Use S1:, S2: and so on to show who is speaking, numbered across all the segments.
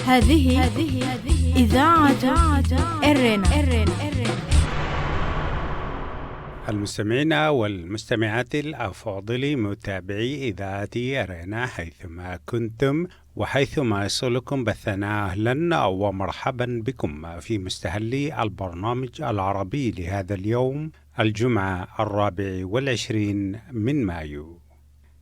S1: هذه إذاعة إرنا.
S2: المستمعين والمستمعات الأفاضل متابعي إذاعة أرينا حيثما كنتم وحيثما يصلكم بثنا، أهلا ومرحبا بكم في مستهل البرنامج العربي لهذا اليوم الجمعة 24 من مايو.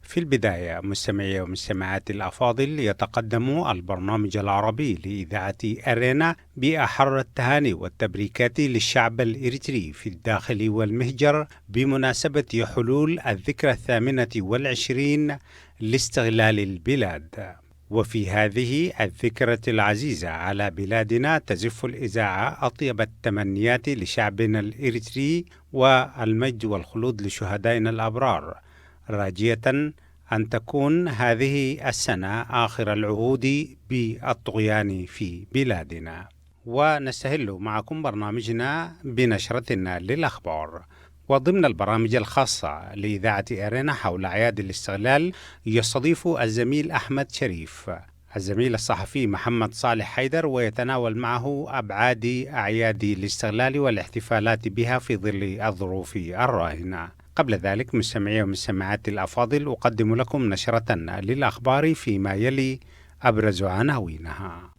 S2: في البداية مستمعي ومستمعات الأفاضل، يتقدم البرنامج العربي لإذاعة أرينا بأحر التهاني والتبريكات للشعب الإريتري في الداخل والمهجر بمناسبة حلول الذكرى 28 لاستغلال البلاد. وفي هذه الذكرى العزيزة على بلادنا تزف الإذاعة أطيب التمنيات لشعبنا الإريتري والمجد والخلود لشهدائنا الأبرار، راجية أن تكون هذه السنة آخر العهود بالطغيان في بلادنا. ونستهل معكم برنامجنا بنشرتنا للأخبار، وضمن البرامج الخاصة لإذاعة أرينا حول أعياد الاستغلال يستضيف الزميل أحمد شريف الزميل الصحفي محمد صالح حيدر، ويتناول معه أبعاد أعياد الاستغلال والاحتفالات بها في ظل الظروف الراهنة. قبل ذلك مستمعي ومستمعات الأفاضل، أقدم لكم نشرة للأخبار فيما يلي أبرز عناوينها.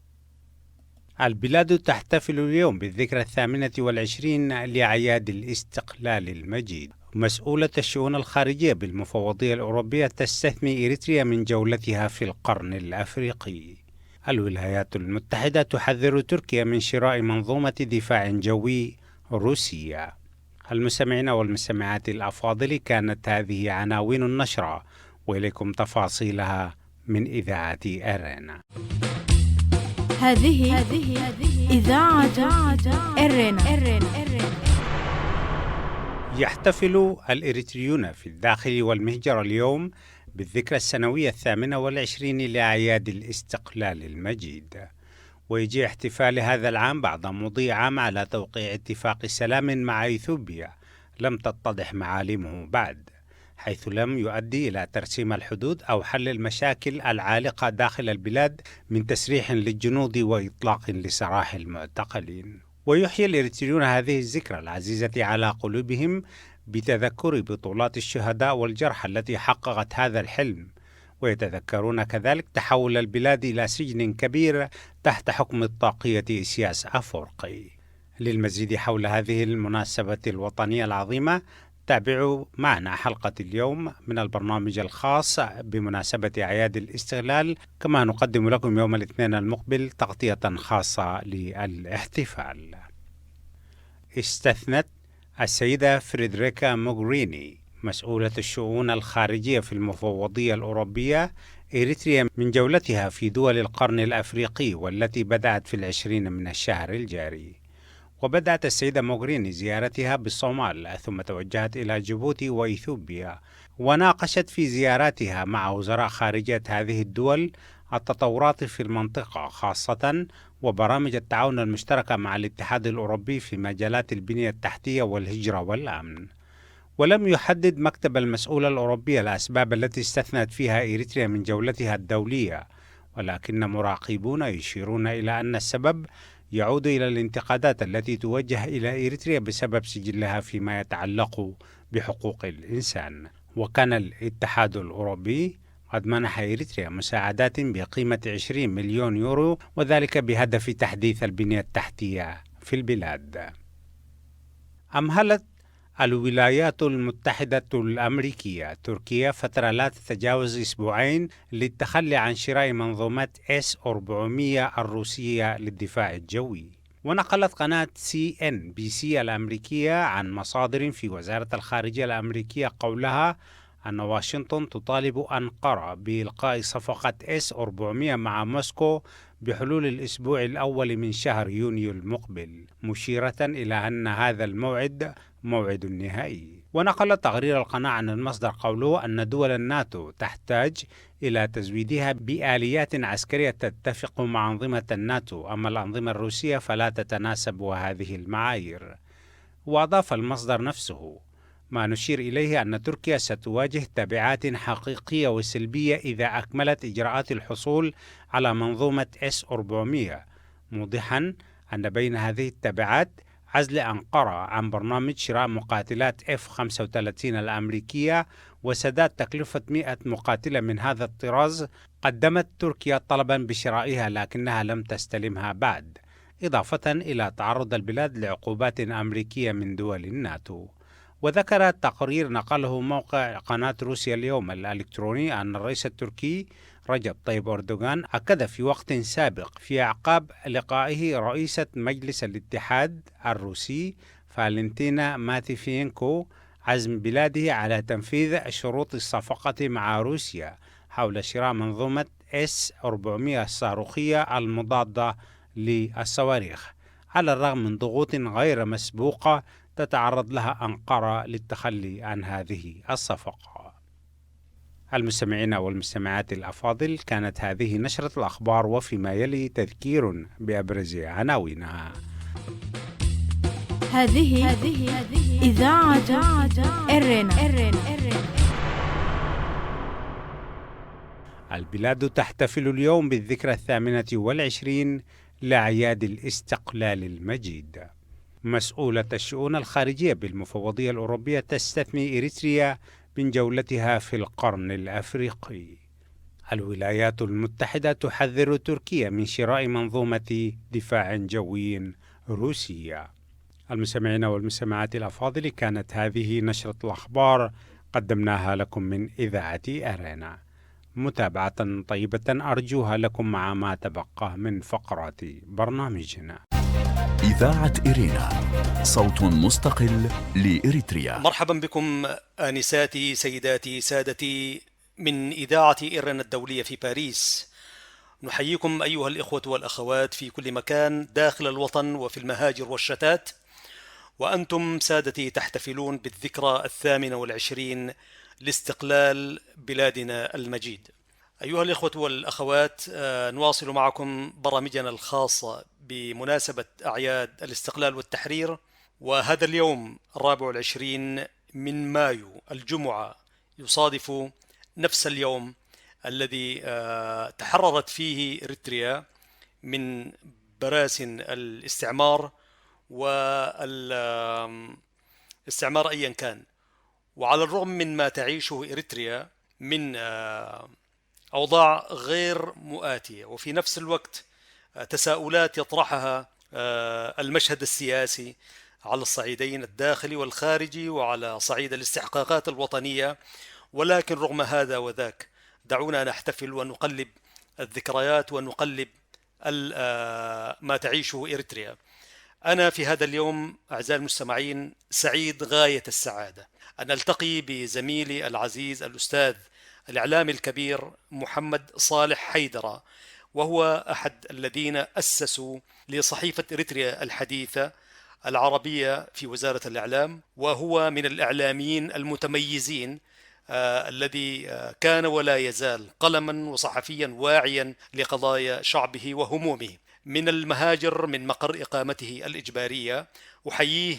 S2: البلاد تحتفل اليوم بالذكرى 28 لأعياد الاستقلال المجيد. مسؤولة الشؤون الخارجية بالمفوضية الأوروبية تستثني إريتريا من جولتها في القرن الأفريقي. الولايات المتحدة تحذر تركيا من شراء منظومة دفاع جوي روسية. المستمعين والمستمعات الأفاضل، كانت هذه عناوين النشرة، وإليكم تفاصيلها من إذاعة أرينا.
S1: هذه إذاعة إرنا.
S2: يحتفل الإريتريون في الداخل والمهجر اليوم بالذكرى السنوية 28 لأعياد الاستقلال المجيد، ويجي احتفال هذا العام بعد مضي عام على توقيع اتفاق سلام مع إثيوبيا لم تتضح معالمه بعد، حيث لم يؤدي إلى ترسيم الحدود أو حل المشاكل العالقة داخل البلاد من تسريح للجنود وإطلاق لسراح المعتقلين. ويحيي الإريتريون هذه الذكرى العزيزة على قلوبهم بتذكر بطولات الشهداء والجرحى التي حققت هذا الحلم، ويتذكرون كذلك تحول البلاد إلى سجن كبير تحت حكم الطاقية إسياس أفورقي. للمزيد حول هذه المناسبة الوطنية العظيمة، تابعوا معنا حلقة اليوم من البرنامج الخاص بمناسبة أعياد الاستغلال، كما نقدم لكم يوم الاثنين المقبل تغطية خاصة للاحتفال. استثنت السيدة فريدريكا موغريني مسؤولة الشؤون الخارجية في المفوضية الأوروبية إريتريا من جولتها في دول القرن الأفريقي، والتي بدأت في 20 من الشهر الجاري. وبدأت السيدة موغريني زيارتها بالصومال، ثم توجهت إلى جيبوتي وإثيوبيا، وناقشت في زياراتها مع وزراء خارجية هذه الدول التطورات في المنطقة، خاصة وبرامج التعاون المشتركة مع الاتحاد الأوروبي في مجالات البنية التحتية والهجرة والأمن. ولم يحدد مكتب المسؤولة الأوروبية الأسباب التي استثنت فيها إريتريا من جولتها الدولية، ولكن مراقبون يشيرون إلى أن السبب يعود إلى الانتقادات التي توجه إلى إريتريا بسبب سجلها فيما يتعلق بحقوق الإنسان. وكان الاتحاد الأوروبي قد منح إريتريا مساعدات بقيمة 20 مليون يورو، وذلك بهدف تحديث البنية التحتية في البلاد. أمهلت الولايات المتحدة الأمريكية تركيا فترة لا تتجاوز أسبوعين للتخلي عن شراء منظومة S-400 الروسية للدفاع الجوي. ونقلت قناة CNBC الأمريكية عن مصادر في وزارة الخارجية الأمريكية قولها أن واشنطن تطالب أنقرة بإلقاء صفقة S-400 مع موسكو بحلول الأسبوع الأول من شهر يونيو المقبل، مشيرة إلى أن هذا الموعد موعد نهائي. ونقل تقرير القناة عن المصدر قوله أن دول الناتو تحتاج إلى تزويدها بآليات عسكرية تتفق مع أنظمة الناتو، أما الأنظمة الروسية فلا تتناسب هذه المعايير. وأضاف المصدر نفسه: ما نشير إليه أن تركيا ستواجه تبعات حقيقية وسلبية إذا أكملت إجراءات الحصول على منظومة S-400، موضحا أن بين هذه التبعات عزل أنقرة عن برنامج شراء مقاتلات F-35 الأمريكية وسداد تكلفة 100 مقاتلة من هذا الطراز. قدمت تركيا طلبا بشرائها لكنها لم تستلمها بعد، إضافة إلى تعرض البلاد لعقوبات أمريكية من دول الناتو. وذكر تقرير نقله موقع قناة روسيا اليوم الإلكتروني أن الرئيس التركي رجب طيب أردوغان أكد في وقت سابق في أعقاب لقائه رئيسة مجلس الاتحاد الروسي فالنتينا ماتيفينكو عزم بلاده على تنفيذ شروط الصفقة مع روسيا حول شراء منظومة S-400 الصاروخية المضادة للصواريخ، على الرغم من ضغوط غير مسبوقة تتعرض لها أنقرة للتخلي عن هذه الصفقة. المستمعين والمستمعات الأفاضل، كانت هذه نشرة الأخبار، وفيما يلي تذكير بأبرز عناوينها.
S1: هذه إذاعة إرنا.
S2: البلاد تحتفل اليوم بالذكرى 28 لأعياد الاستقلال المجيد. مسؤولة الشؤون الخارجية بالمفوضية الأوروبية تستثني إريتريا من جولتها في القرن الأفريقي. الولايات المتحدة تحذر تركيا من شراء منظومة دفاع جوي روسية. المستمعين والمستمعات الأفاضل، كانت هذه نشرة الأخبار قدمناها لكم من إذاعة أرينا. متابعة طيبة أرجوها لكم مع ما تبقى من فقرات برنامجنا.
S3: إذاعة إرينا، صوت مستقل لإريتريا.
S4: مرحبا بكم آنساتي سيداتي سادتي من إذاعة إرينا الدولية في باريس. نحييكم أيها الإخوة والأخوات في كل مكان داخل الوطن وفي المهاجر والشتات، وأنتم سادتي تحتفلون بالذكرى 28 لاستقلال بلادنا المجيد. أيها الإخوة والأخوات، نواصل معكم برامجنا الخاصة بمناسبة أعياد الاستقلال والتحرير، وهذا اليوم 24 من مايو الجمعة يصادف نفس اليوم الذي تحررت فيه إريتريا من براسن الاستعمار والاستعمار أيا كان. وعلى الرغم من ما تعيشه إريتريا من أوضاع غير مؤاتية، وفي نفس الوقت تساؤلات يطرحها المشهد السياسي على الصعيدين الداخلي والخارجي وعلى صعيد الاستحقاقات الوطنية، ولكن رغم هذا وذاك دعونا نحتفل ونقلب الذكريات ونقلب ما تعيشه إريتريا. أنا في هذا اليوم أعزائي المستمعين سعيد غاية السعادة أن ألتقي بزميلي العزيز الأستاذ الإعلامي الكبير محمد صالح حيدرة، وهو أحد الذين أسسوا لصحيفة إريتريا الحديثة العربية في وزارة الإعلام، وهو من الإعلاميين المتميزين الذي كان ولا يزال قلما وصحفيا واعيا لقضايا شعبه وهمومه. من المهاجر من مقر إقامته الإجبارية أحييه،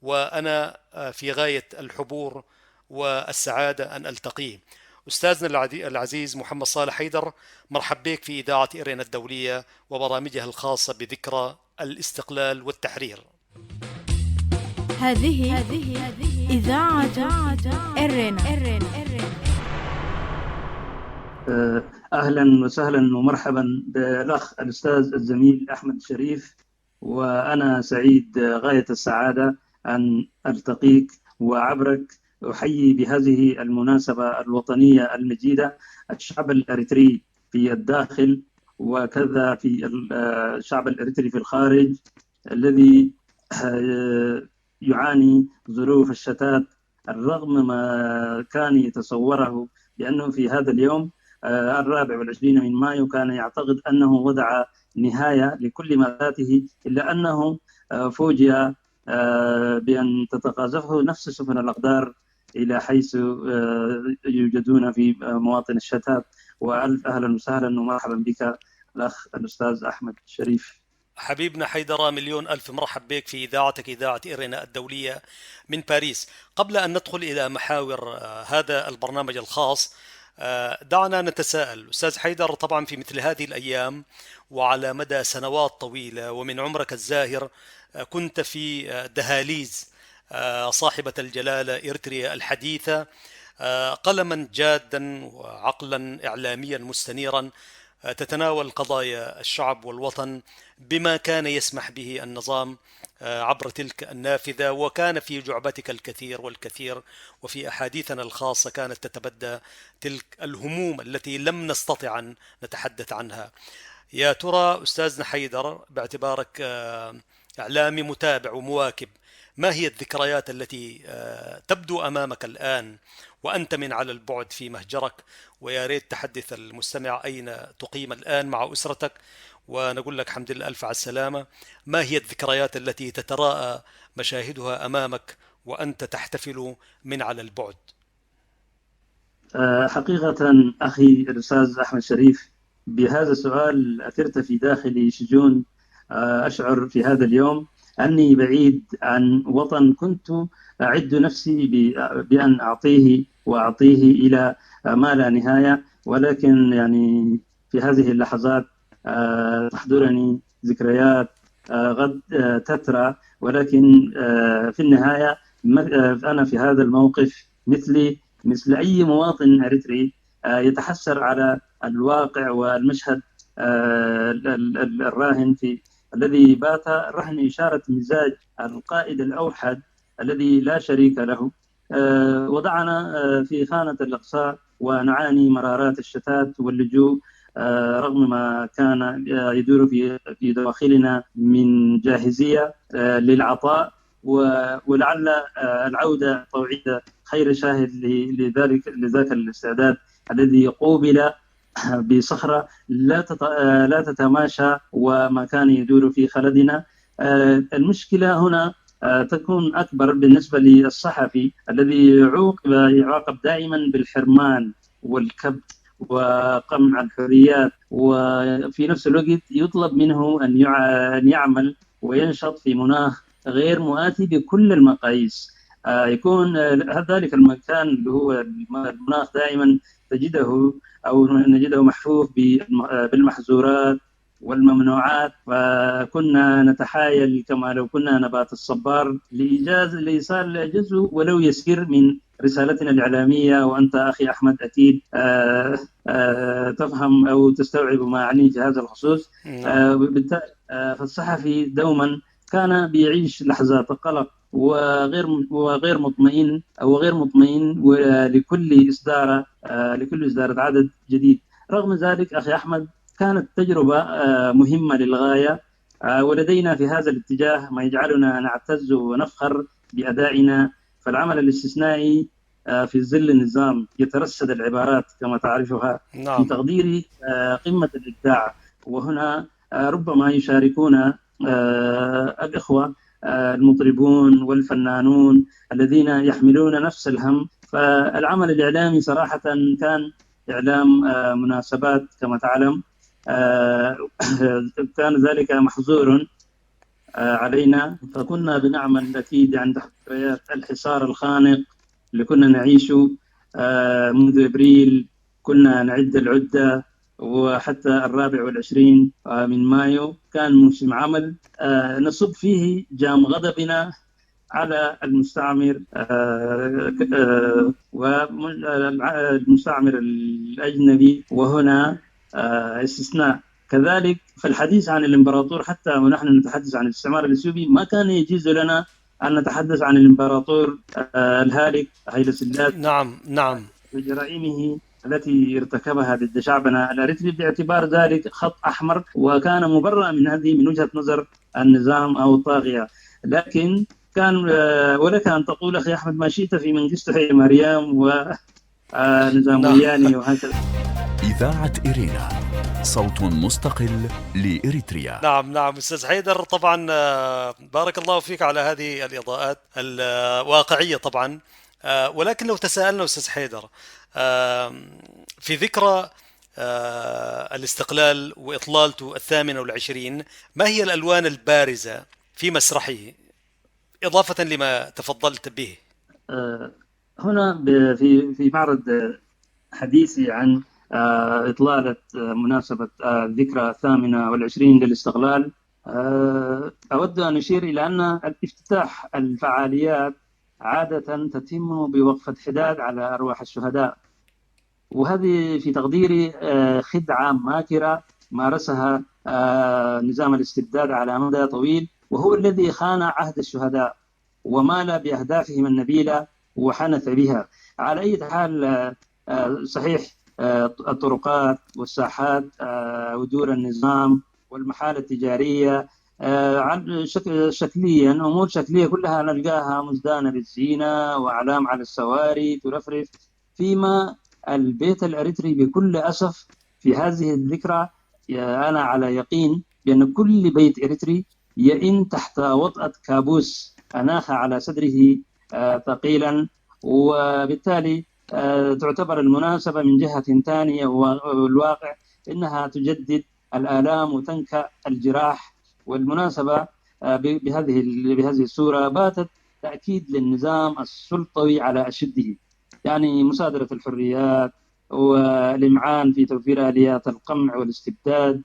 S4: وأنا في غاية الحبور والسعادة أن ألتقيه. أستاذنا العزيز محمد صالح حيدر، مرحب بك في إذاعة إرينا الدولية وبرامجها الخاصة بذكرى الاستقلال والتحرير.
S1: هذه إذاعة إرينا.
S5: أهلا وسهلا ومرحبا بالأخ الأستاذ الزميل أحمد شريف، وأنا سعيد غاية السعادة أن ألتقيك وعبرك أحيي بهذه المناسبة الوطنية المجيدة الشعب الإريتري في الداخل وكذا في الشعب الإريتري في الخارج الذي يعاني ظروف الشتات الرغم ما كان يتصوره، لأنه في هذا اليوم 24 من مايو كان يعتقد أنه وضع نهاية لكل ما فاته، إلا أنه فوجئ بأن تتقاذفه نفس سفن الأقدار إلى حيث يوجدون في مواطن الشتات. وألف أهلا وسهلا ومرحبا بك الأخ الأستاذ أحمد شريف.
S4: حبيبنا حيدر، مليون ألف مرحب بك في إذاعتك، إذاعة إيرنا الدولية من باريس. قبل أن ندخل إلى محاور هذا البرنامج الخاص، دعنا نتساءل. أستاذ حيدر، طبعا في مثل هذه الأيام وعلى مدى سنوات طويلة ومن عمرك الزاهر كنت في دهاليز صاحبة الجلالة إريتريا الحديثة، قلما جادا وعقلا إعلاميا مستنيرا تتناول قضايا الشعب والوطن بما كان يسمح به النظام عبر تلك النافذة، وكان في جعبتك الكثير والكثير، وفي أحاديثنا الخاصة كانت تتبدى تلك الهموم التي لم نستطع أن نتحدث عنها. يا ترى أستاذنا حيدر، باعتبارك إعلامي متابع ومواكب، ما هي الذكريات التي تبدو أمامك الآن وأنت من على البعد في مهجرك؟ ويا ريت تحدث المستمع أين تقيم الآن مع أسرتك، ونقول لك الحمد لله ألف على السلامة. ما هي الذكريات التي تتراءى مشاهدها أمامك وأنت تحتفل من على البعد؟
S5: حقيقة أخي الأستاذ أحمد شريف، بهذا السؤال أثرت في داخلي شجون. أشعر في هذا اليوم أني بعيد عن وطن كنت أعد نفسي بأن أعطيه إلى ما لا نهاية، ولكن يعني في هذه اللحظات تحضرني ذكريات قد تترى، ولكن في النهاية أنا في هذا الموقف مثل أي مواطن إريتري يتحسر على الواقع والمشهد الراهن الذي بات رهن إشارة مزاج القائد الأوحد الذي لا شريك له. وضعنا في خانة الإقصاء ونعاني مرارات الشتات واللجوء، رغم ما كان يدور في دواخلنا من جاهزية للعطاء، ولعل العودة الطوعية خير شاهد لذاك الاستعداد الذي قوبل بصخرة لا تتماشى وما كان يدور في خلدنا. المشكلة هنا تكون أكبر بالنسبة للصحفي الذي يعاقب دائما بالحرمان والكبت وقمع الحريات، وفي نفس الوقت يطلب منه أن يعمل وينشط في مناخ غير مؤاتي بكل المقاييس. يكون ذلك المكان اللي هو المناخ دائما نجده محفوف بالمحظورات والممنوعات، فكنا نتحايل كما لو كنا نبات الصبار لإيصال جزء ولو يسير من رسالتنا الإعلامية. وأنت أخي أحمد أكيد تفهم أو تستوعب ما أعني في هذا الخصوص. بالتالي فالصحفي دوما كان بيعيش لحظات قلق وغير مطمئن ولكل إصدار عدد جديد. رغم ذلك أخي أحمد كانت تجربة مهمة للغاية، ولدينا في هذا الاتجاه ما يجعلنا نعتز ونفخر بأدائنا. فالعمل الاستثنائي في ظل النظام يترصد العبارات كما تعرفها في تقدير قمة الإبداع، وهنا ربما يشاركون الإخوة المطربون والفنانون الذين يحملون نفس الهم. فالعمل الإعلامي صراحة كان إعلام مناسبات كما تعلم، كان ذلك محظور علينا، فكنا بنعمل أكيد عند ذكريات الحصار الخانق اللي كنا نعيشه منذ إبريل. كنا نعد العدة، وحتى 24 من مايو كان موسم عمل نصب فيه جام غضبنا على المستعمر والمستعمر الأجنبي، وهنا استثناء. كذلك فالحديث عن الإمبراطور، حتى ونحن نتحدث عن الاستعمار الإثيوبي، ما كان يجوز لنا أن نتحدث عن الإمبراطور الهالك هيلة سلاس.
S4: نعم.
S5: وجرائمه التي ارتكبها ضد شعبنا الأريتري، باعتبار ذلك خط أحمر، وكان مبرأ من وجهة نظر النظام أو الطاغية. لكن كان ولك أن تقول أخي أحمد ما شئت في منجسته يا مريم ونظامياني وهكذا.
S3: إذاعة إيرنا، صوت مستقل لإريتريا.
S4: نعم أستاذ حيدر، طبعا بارك الله فيك على هذه الإضاءات الواقعية طبعا. ولكن لو تساءلنا أستاذ حيدر في ذكرى الاستقلال وإطلالته 28، ما هي الألوان البارزة في مسرحه إضافة لما تفضلت به؟
S5: هنا في معرض حديثي عن إطلالة مناسبة الذكرى 28 للاستقلال، أود أن أشير إلى أن افتتاح الفعاليات عادة تتم بوقفة حداد على أرواح الشهداء، وهذه في تقديري خدعة ماكرة مارسها نظام الاستبداد على مدى طويل، وهو الذي خان عهد الشهداء ومال بأهدافهم النبيلة وحنث بها. على أي حال صحيح الطرقات والساحات ودور النظام والمحال التجارية شكليا أمور شكلية كلها نلقاها مزدانة بالزينة وأعلام على السواري ترفرف، فيما البيت الأريتري بكل أسف في هذه الذكرى أنا على يقين بأن كل بيت أريتري يئن تحت وطأة كابوس أناخ على صدره ثقيلا، وبالتالي تعتبر المناسبة من جهة ثانية والواقع إنها تجدد الآلام وتنكأ الجراح. والمناسبة بهذه الصورة باتت تأكيد للنظام السلطوي على أشده، يعني مصادرة الحريات والإمعان في توفير آليات القمع والاستبداد،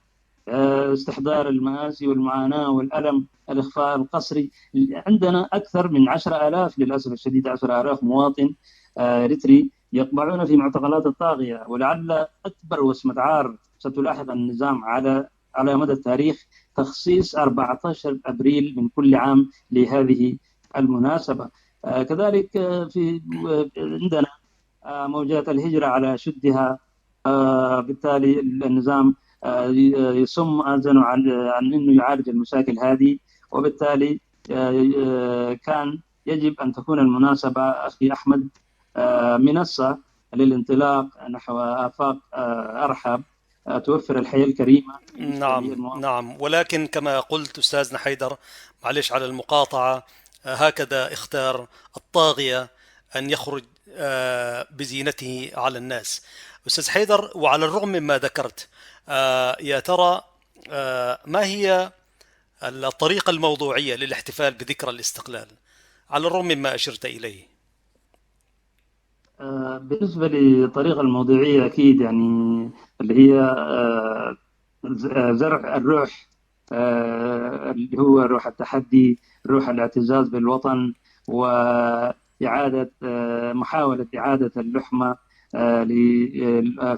S5: استحضار المآسي والمعاناة والألم، الإخفاء القسري. عندنا أكثر من 10,000 للأسف الشديد 10,000 مواطن إريتري يقبعون في معتقلات الطاغية، ولعل أكبر وسمة عار ستلاحظ النظام على مدى التاريخ تخصيص 14 أبريل من كل عام لهذه المناسبة. كذلك في عندنا موجات الهجرة على شدها، بالتالي النظام يصم أذنه عن أنه يعالج المشاكل هذه، وبالتالي كان يجب أن تكون المناسبة أخي أحمد منصة للانطلاق نحو آفاق أرحب توفر الحياة الكريمة.
S4: نعم، ولكن كما قلت أستاذنا حيدر، معلش على المقاطعة، هكذا اختار الطاغية أن يخرج بزينته على الناس. أستاذ حيدر، وعلى الرغم مما ذكرت، يا ترى ما هي الطريقة الموضوعية للاحتفال بذكرى الاستقلال على الرغم مما أشرت إليه؟
S5: بالنسبة للطريقة الموضوعية أكيد يعني اللي هي زرع الروح، اللي هو روح التحدي، روح الاعتزاز بالوطن، وإعادة محاولة إعادة اللحمة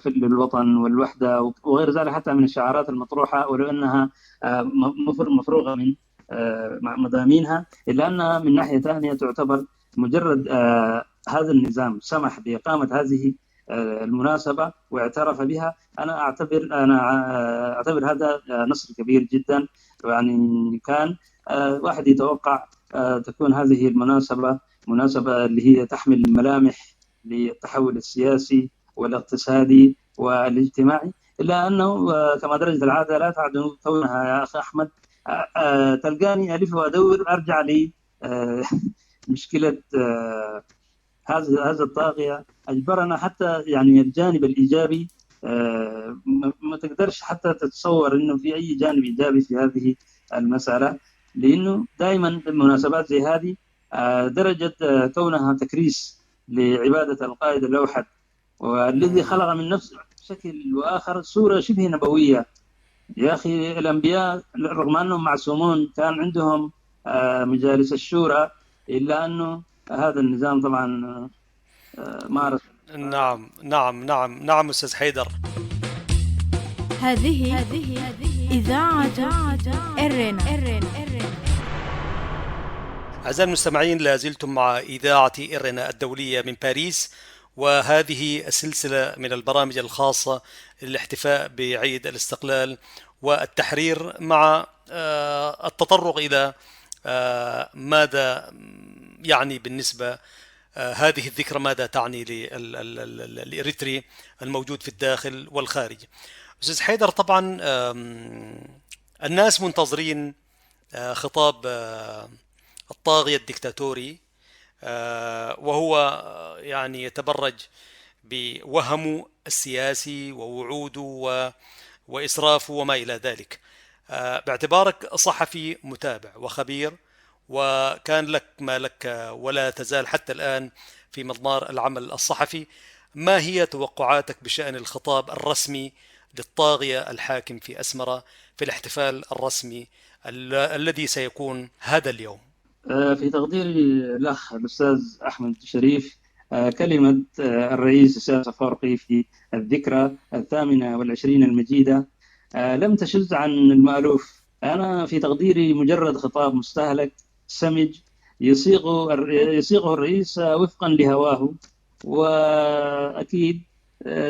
S5: للوطن والوحدة وغير ذلك، حتى من الشعارات المطروحة، ولو أنها مفروغة من مضامينها، إلا أنها من ناحية ثانية تعتبر مجرد هذا النظام سمح بإقامة هذه المناسبة واعترف بها. أنا أعتبر هذا نصر كبير جدا. يعني كان واحد يتوقع تكون هذه المناسبة مناسبة اللي هي تحمل ملامح للتحول السياسي والاقتصادي والاجتماعي، إلا أنه كما درجة العادة لا تعد كونها يا أخي أحمد تلقاني ألف وأدور أرجع لي مشكلة هذا الطاغية أجبرنا حتى يعني الجانب الإيجابي ما تقدرش حتى تتصور إنه في أي جانب إيجابي في هذه المسألة، لأنه دائما المناسبات زي هذه درجة كونها تكريس لعبادة القائد الأوحد، والذي خلق من نفسه بشكل وآخر صورة شبه نبوية. يا أخي الأنبياء رغم أنهم معصومون كان عندهم مجالس الشورى، إلا أنه هذا النظام طبعا مارس.
S4: نعم أستاذ حيدر.
S1: هذه إذاعة إرنا.
S4: أعزائي المستمعين، لازلتم مع إذاعة إرنا الدولية من باريس، وهذه السلسلة من البرامج الخاصة للاحتفاء بعيد الاستقلال والتحرير، مع التطرق إلى ماذا يعني بالنسبة هذه الذكرى، ماذا تعني للإريتري الموجود في الداخل والخارج. أستاذ حيدر، طبعا الناس منتظرين خطاب الطاغية الدكتاتوري، وهو يعني يتبرج بوهمه السياسي ووعوده وإسرافه وما إلى ذلك. باعتبارك صحفي متابع وخبير، وكان لك ما لك ولا تزال حتى الآن في مضمار العمل الصحفي، ما هي توقعاتك بشأن الخطاب الرسمي للطاغية الحاكم في أسمرة في الاحتفال الرسمي الذي سيكون هذا اليوم؟
S5: في تقديري الأخ الأستاذ أحمد شريف، كلمة الرئيس إسحاق أفورقي في الذكرى 28 المجيدة لم تشذ عن المألوف. أنا في تقديري مجرد خطاب مستهلك سمج يصيغه الرئيس وفقا لهواه، وأكيد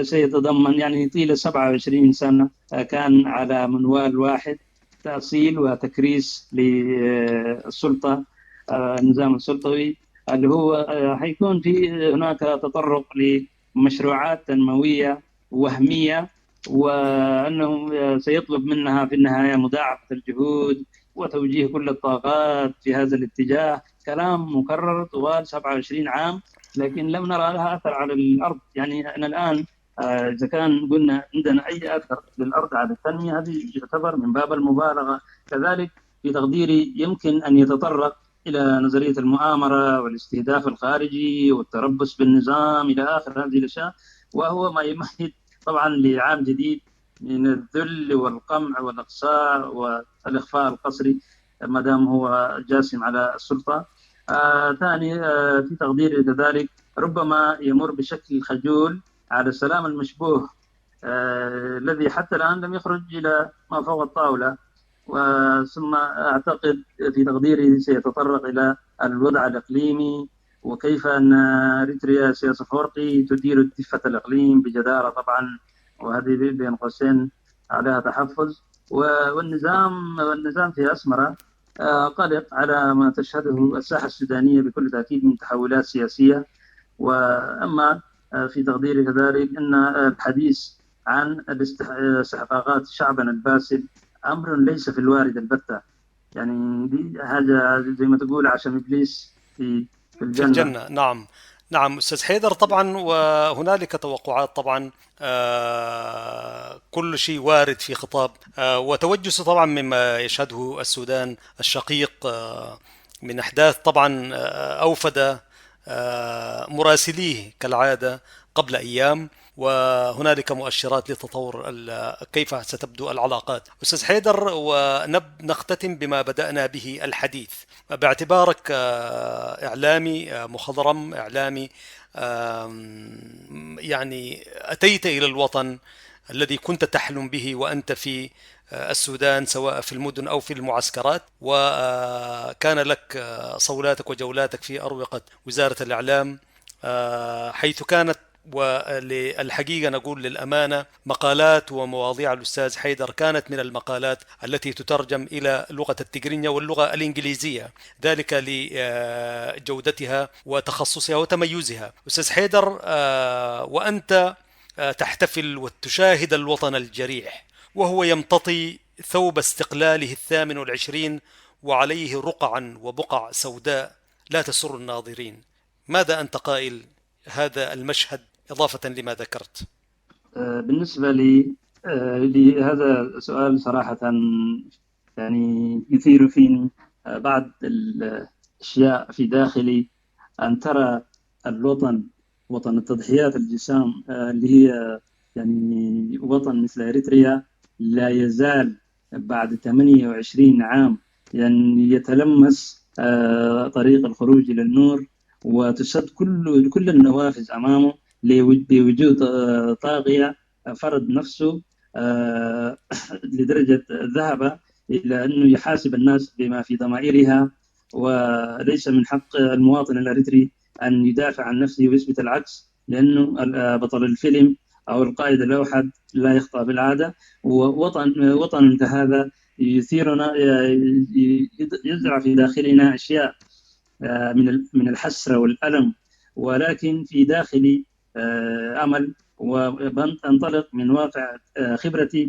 S5: سيتضمن يعني طيلة 27 سنة كان على منوال واحد، تأصيل وتكريس للسلطة، النظام السلطوي، اللي هو حيكون في هناك تطرق لمشروعات تنموية وهمية، وأنه سيطلب منها في النهاية مضاعفة الجهود وتوجيه كل الطاقات في هذا الاتجاه. كلام مكرر طوال 27 عام، لكن لم نرى لها أثر على الأرض. يعني أنا الآن إذا كان قلنا عندنا أي أثر للأرض على التنمية، هذه يعتبر من باب المبالغة. كذلك في تقديري يمكن أن يتطرق إلى نظرية المؤامرة والاستهداف الخارجي والتربص بالنظام إلى آخر هذه الأشياء، وهو ما يمهد طبعا لعام جديد من الذل والقمع والإقصاء والإخفاء القسري ما دام هو جاسم على السلطة. ثاني في تقديري كذلك ربما يمر بشكل خجول على السلام المشبوه الذي حتى الآن لم يخرج إلى ما فوق الطاولة. ثم أعتقد في تقديري سيتطرق إلى الوضع الإقليمي، وكيف أن إريتريا إسياس أفورقي تدير الضفة الإقليم بجدارة طبعا، وهذه بين قوسين عليها تحفظ. والنظام في أسمرة قلق على ما تشهده الساحة السودانية بكل تأكيد من تحولات سياسية. وأما في تقديري كذلك أن الحديث عن استحقاقات شعبنا الباسل أمر ليس في الوارد البتة. يعني دي حاجة زي ما تقول عشان إبليس في الجنة.
S4: نعم نعم أستاذ حيدر، طبعا وهنالك توقعات طبعا، كل شيء وارد في خطاب وتوجس طبعا مما يشهده السودان الشقيق من أحداث طبعا أوفد مراسليه كالعادة قبل أيام، وهنالك مؤشرات لتطور كيف ستبدو العلاقات. أستاذ حيدر، ونختتم بما بدأنا به الحديث، باعتبارك إعلامي مخضرم، إعلامي يعني أتيت إلى الوطن الذي كنت تحلم به وأنت في السودان سواء في المدن أو في المعسكرات، وكان لك صولاتك وجولاتك في أروقة وزارة الإعلام، حيث كانت وللحقيقة نقول للأمانة مقالات ومواضيع الأستاذ حيدر كانت من المقالات التي تترجم إلى لغة التجرينية واللغة الإنجليزية، ذلك لجودتها وتخصصها وتميزها. أستاذ حيدر، وأنت تحتفل وتشاهد الوطن الجريح وهو يمتطي ثوب استقلاله 28 وعليه رقعا وبقع سوداء لا تسر الناظرين، ماذا أنت قائل هذا المشهد إضافة لما ذكرت؟
S5: بالنسبة لي هذا سؤال صراحة يعني يثير فيني بعض الأشياء في داخلي. أن ترى الوطن، وطن التضحيات الجسام، اللي هي يعني وطن مثل إريتريا، لا يزال بعد 28 عام يعني يتلمس طريق الخروج إلى النور، وتسد كل النوافذ أمامه بوجود طاغية فرض نفسه لدرجة ذهب إلى أنه يحاسب الناس بما في ضمائرها، وليس من حق المواطن الأريتري أن يدافع عن نفسه ويثبت العكس، لأنه بطل الفيلم أو القائد الأوحد لا يخطأ بالعادة. ووطن كهذا يثيرنا، يزرع في داخلنا أشياء من الحسرة والألم، ولكن في داخلي أمل، وأنطلق من واقع خبرتي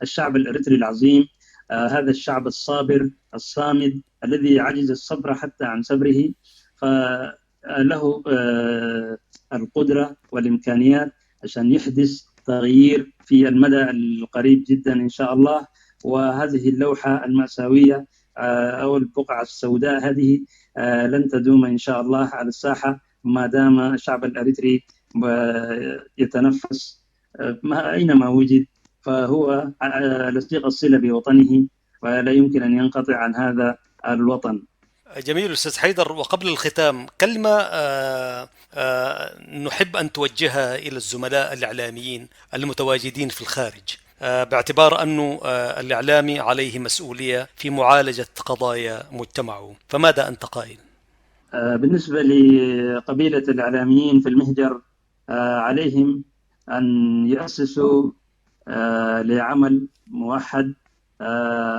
S5: بالشعب الإريتري العظيم، هذا الشعب الصابر الصامد الذي عجز الصبر حتى عن صبره. له القدرة والإمكانيات عشان يحدث تغيير في المدى القريب جدا إن شاء الله. وهذه اللوحة المأساوية أو البقعة السوداء هذه لن تدوم إن شاء الله على الساحة ما دام الشعب الأريتري يتنفس أينما وجد، فهو لصيق الصلة بوطنه ولا يمكن أن ينقطع عن هذا الوطن.
S4: جميل أستاذ حيدر، وقبل الختام كلمة نحب أن توجهها إلى الزملاء الإعلاميين المتواجدين في الخارج، باعتبار أن الإعلامي عليه مسؤولية في معالجة قضايا مجتمعه، فماذا أنت قائل؟
S5: بالنسبة لقبيلة الإعلاميين في المهجر، عليهم أن يأسسوا لعمل موحد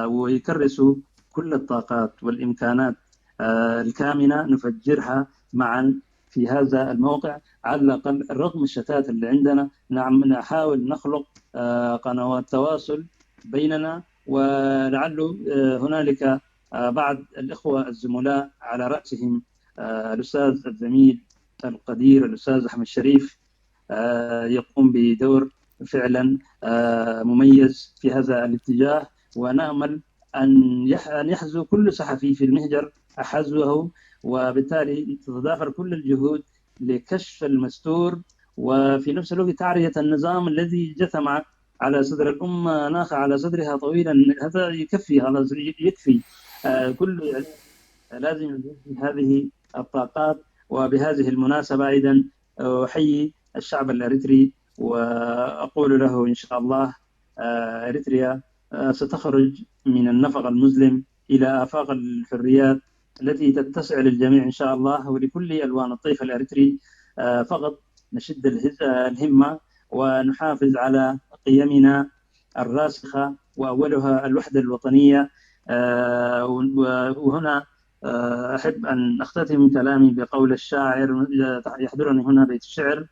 S5: ويكرسوا كل الطاقات والإمكانات الكامنة نفجرها معا في هذا الموقع. على الأقل رغم الشتات اللي عندنا نحاول نخلق قنوات تواصل بيننا، ولعله هنالك بعض الإخوة الزملاء على رأسهم الأستاذ الزميل القدير الأستاذ أحمد شريف يقوم بدور فعلا مميز في هذا الاتجاه، ونأمل أن يحظو كل صحفي في المهجر حظوه، وبالتالي تتضافر كل الجهود لكشف المستور، وفي نفس الوقت تعرية النظام الذي جثم على صدر الأمة ناخ على صدرها طويلا. هذا يكفي، خلاص يكفي. كل لازم هذه الطاقات. وبهذه المناسبة أيضا أحيي الشعب الأريتري وأقول له إن شاء الله أريتريا ستخرج من النفق المظلم إلى آفاق الحريات التي تتسع للجميع إن شاء الله ولكل ألوان الطيف الأريتري. فقط نشد الهمة ونحافظ على قيمنا الراسخة، وأولها الوحدة الوطنية. وهنا أحب أن أختتم كلامي بقول الشاعر، يحضرني هنا بيت الشعر: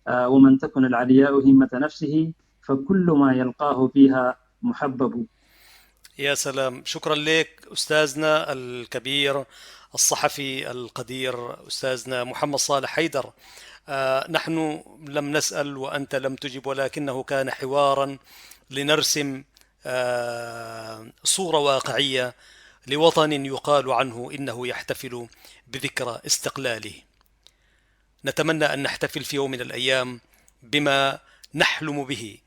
S5: ومن تكن العلياء همة نفسه فكل ما يلقاه فيها محبب.
S4: يا سلام، شكرا لك أستاذنا الكبير الصحفي القدير أستاذنا محمد صالح حيدر. نحن لم نسأل وأنت لم تجب، ولكنه كان حوارا لنرسم صورة واقعية لوطن يقال عنه إنه يحتفل بذكرى استقلاله. نتمنى أن نحتفل في يوم من الأيام بما نحلم به.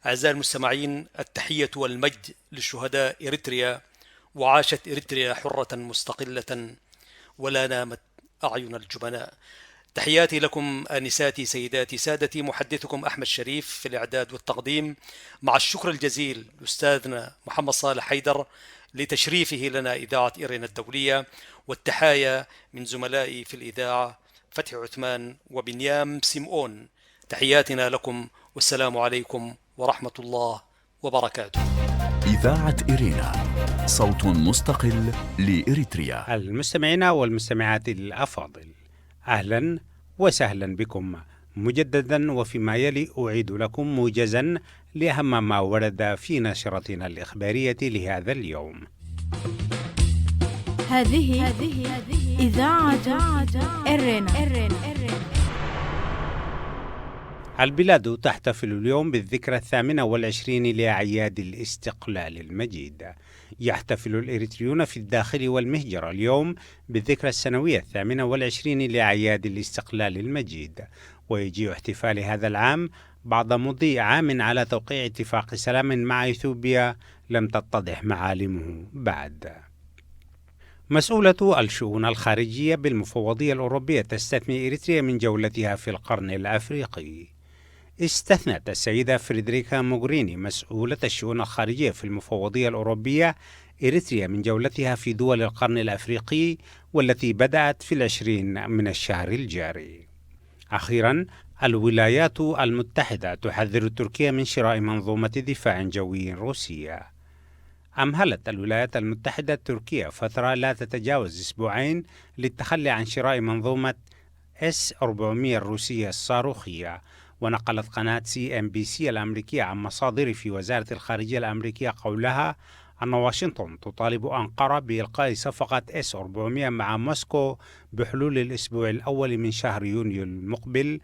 S4: أعزائي المستمعين، التحية والمجد للشهداء إريتريا، وعاشت إريتريا حرة مستقلة ولا نامت أعين الجبناء. تحياتي لكم آنساتي سيداتي سادتي، محدثكم أحمد شريف في الإعداد والتقديم، مع الشكر الجزيل لأستاذنا محمد صالح حيدر لتشريفه لنا إذاعة إيرينا الدولية، والتحايا من زملائي في الإذاعة فتحي عثمان وبنيام سيمؤون. تحياتنا لكم، والسلام عليكم ورحمة الله وبركاته.
S3: إذاعة إيرينا، صوت مستقل لإريتريا.
S2: المستمعين والمستمعات الأفاضل، أهلا وسهلا بكم مجددا. وفيما يلي أعيد لكم موجزا لأهم ما ورد في نشرتنا الإخبارية لهذا اليوم.
S1: هذه إذاعة إيرينا.
S2: البلاد تحتفل اليوم بالذكرى 28 لأعياد الاستقلال المجيد. يحتفل الإريتريون في الداخل والمهجر اليوم بالذكرى السنوية 28 لأعياد الاستقلال المجيد، ويجيء احتفال هذا العام بعد مضي عام على توقيع اتفاق سلام مع إثيوبيا لم تتضح معالمه بعد. مسؤولة الشؤون الخارجية بالمفوضية الأوروبية تستثني إريتريا من جولتها في القرن الأفريقي. استثنت السيدة فريدريكا موغريني مسؤولة الشؤون الخارجية في المفوضية الأوروبية إريتريا من جولتها في دول القرن الأفريقي والتي بدأت في 20 من الشهر الجاري. أخيرا، الولايات المتحدة تحذر تركيا من شراء منظومة دفاع جوي روسية. أمهلت الولايات المتحدة تركيا فترة لا تتجاوز أسبوعين للتخلي عن شراء منظومة S-400 الروسية الصاروخية. ونقلت قناة CNBC الأمريكية عن مصادر في وزارة الخارجية الأمريكية قولها أن واشنطن تطالب أنقرة بإلقاء صفقة S-400 مع موسكو بحلول الأسبوع الأول من شهر يونيو المقبل،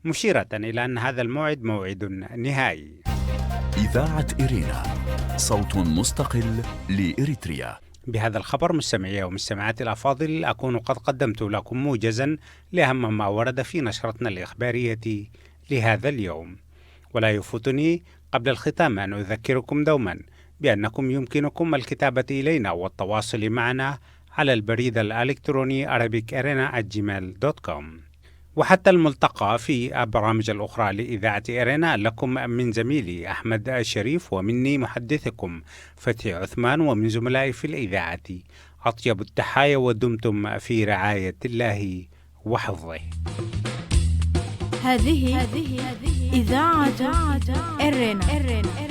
S2: مشيرة إلى أن هذا الموعد موعد نهائي.
S3: إذاعة إرينا، صوت مستقل لإريتريا.
S2: بهذا الخبر مستمعي ومستمعاتي الأفاضل، أكون قد قدمت لكم موجزا لأهم ما ورد في نشرتنا الإخبارية لهذا اليوم. ولا يفوتني قبل الختام أن أذكركم دوما بأنكم يمكنكم الكتابة إلينا والتواصل معنا على البريد الإلكتروني arabicirena@gmail.com. وحتى الملتقى في البرامج الأخرى لإذاعة إرينا، لكم من زميلي أحمد الشريف ومني محدثكم فتحي عثمان ومن زملائي في الإذاعة أطيب التحايا، ودمتم في رعاية الله وحفظه.
S1: هذه إذاعة إرينا.